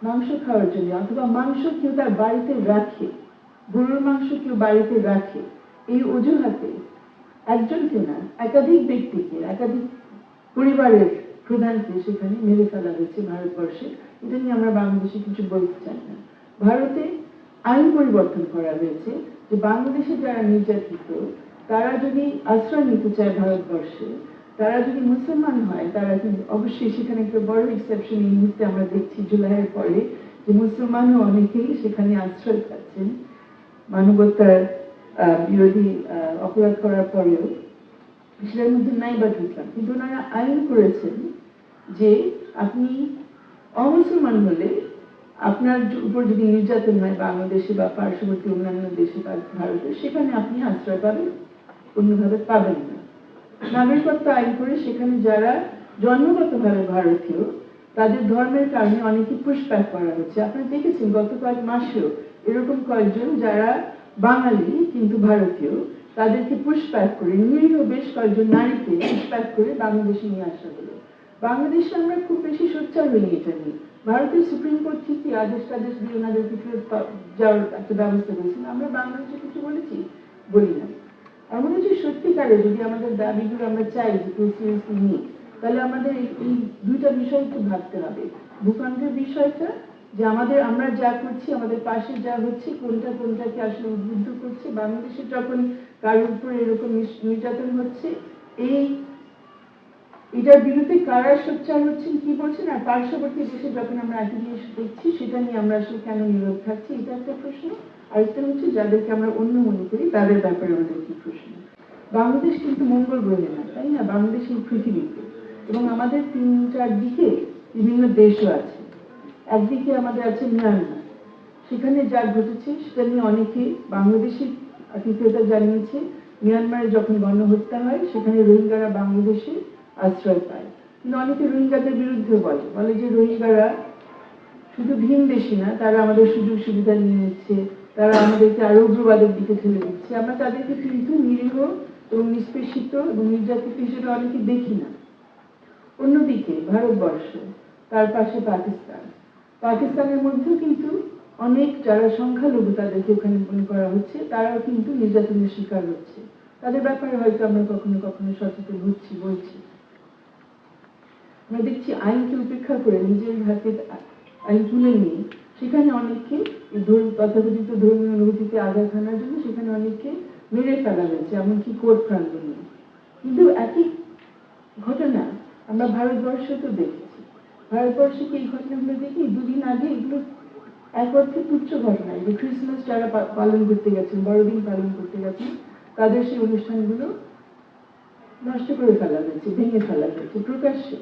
মাংস খাওয়ার জন্য, অথবা মাংস কেউ তার বাড়িতে রাখে, গরুর মাংস কেউ বাড়িতে রাখে, এই অজুহাতে একজনকে না, একাধিক ব্যক্তিকে, একাধিক পরিবারের প্রধানকে সেখানে মেরে ফেলা হয়েছে ভারতবর্ষে। এটা নিয়ে আমরা বাংলাদেশে কিছু বলতে চাই না। ভারতে আইন পরিবর্তন করা হয়েছে যে বাংলাদেশে যারা নির্যাতিত, তারা যদি আশ্রয় নিতে চায় ভারতবর্ষে, তারা যদি মুসলমান হয়, তারা কিন্তু অবশ্যই, সেখানে একটা বড় এক্সেপশন এই মুহূর্তে আমরা দেখছি জুলাইয়ের পরে, যে মুসলমানও অনেকেই সেখানে আশ্রয় পাচ্ছেন মানবতার বিরোধী অপরাধ করার পরেও, সেটার মধ্যে নাই বা ঢুকলাম। কিন্তু ওনারা আইন করেছেন যে আপনি অমুসলমান হলে আপনার উপর যদি নির্যাতন হয় বাংলাদেশে বা পার্শ্ববর্তী অন্যান্য দেশে বা ভারতে, সেখানে আপনি আশ্রয় পাবেন, অন্যভাবে পাবেন না। নাগরিকত্ব আইন করে সেখানে যারা জন্মগতভাবে ভারতীয়, তাদের ধর্মের কারণে অনেকে পুশব্যাক করা হচ্ছে। আপনারা দেখেছেন গত কয়েক মাসেও এরকম কয়েকজন যারা বাঙালি কিন্তু ভারতীয়, তাদেরকে পুশব্যাক করে, নিরীহ বেশ কয়েকজন নারীকে পুশব্যাক করে বাংলাদেশে নিয়ে আসা হলো। বাংলাদেশে আমরা খুব বেশি সোচ্চার হইনি এটা নিয়ে। ভারতের সুপ্রিম কোর্ট ঠিকই আদেশ টাদেশ দিয়ে ওনাদেরকে ফেরত যাওয়ার একটা ব্যবস্থা করেছেন। আমরা বাংলাদেশে কিছু বলেছি? বলি না। আমার মনে হচ্ছে সত্যিকারে যদি আমাদের দাবিগুলো আমরা চাই যে কেউ সিরিয়াসলি নিই, তাহলে আমাদের এই দুইটা বিষয় একটু ভাবতে হবে। ভূখণ্ডের বিষয়টা, যে আমরা যা করছি, আমাদের পাশে যা হচ্ছে, কোনটাকে আসলে উদ্বুদ্ধ করছে। বাংলাদেশে যখন কারোর উপর এরকম নির্যাতন হচ্ছে, এটার বিরুদ্ধে কারা সোচ্চার হচ্ছেন, কি বলছেন, আর পার্শ্ববর্তী দেশে যখন আমরা একই জিনিস দেখছি, সেটা নিয়ে আমরা আসলে কেন নীরব থাকছি, এটা একটা প্রশ্ন। আরেকটা হচ্ছে যাদেরকে আমরা অন্য মনে করি তাদের ব্যাপারে আমাদের কি প্রশ্ন। বাংলাদেশ কিন্তু মঙ্গল গ্রহে না, তাই না? বাংলাদেশ এই পৃথিবীতে, এবং আমাদের 3-4 দিকে বিভিন্ন দেশও আছে। একদিকে আমাদের আছে মিয়ানমার, সেখানে যা ঘটেছে সেটা নিয়ে অনেকে বাংলাদেশি আতিথেয়তা জানিয়েছে। মিয়ানমারে যখন গণহত্যা হয়, সেখানে রোহিঙ্গারা বাংলাদেশে আশ্রয় পায়। কিন্তু অনেকে রোহিঙ্গাদের বিরুদ্ধে বলে যে রোহিঙ্গারা শুধু ভিনদেশী না, তারা আমাদের সুযোগ সুবিধা নিয়ে নিচ্ছে, তারা আমাদেরকে আরো উগ্রবাদের দিকে ঠেলে দিচ্ছে। আমরা তাদেরকে কিন্তু নিরীহ এবং নিষ্পেষিত এবং নির্যাতিত হিসেবে অনেকে দেখি না। অন্যদিকে ভারতবর্ষ, তার পাশে পাকিস্তানের মধ্যেও কিন্তু অনেক যারা সংখ্যালঘু, তাদেরকে ওখানে মনে করা হচ্ছে, তারাও কিন্তু নির্যাতনের শিকার হচ্ছে। তাদের ব্যাপারে হয়তো আমরা কখনো কখনো সচেতন হচ্ছি, বলছি। আমরা দেখছি আইনকে উপেক্ষা করে নিজের হাতে আইন তুলে নিয়ে সেখানে অনেককে তথাকথিত ধর্মীয় অনুভূতিতে আঘাত হানার জন্য সেখানে অনেককে মেরে ফেলা হয়েছে, এমনকি কোর্ট প্রাঙ্গণে। কিন্তু একই ঘটনা আমরা ভারতবর্ষে তো দেখেছি। ভারতবর্ষে কি এই ঘটনাগুলো দেখি? দুদিন আগে এগুলো এক অর্থে তুচ্ছ ঘটনা, যে ক্রিসমাস যারা পালন করতে গেছেন, বড়দিন পালন করতে গেছেন, তাদের সেই অনুষ্ঠানগুলো নষ্ট করে ফেলা হয়েছে, ভেঙে ফেলা হয়েছে প্রকাশ্যে।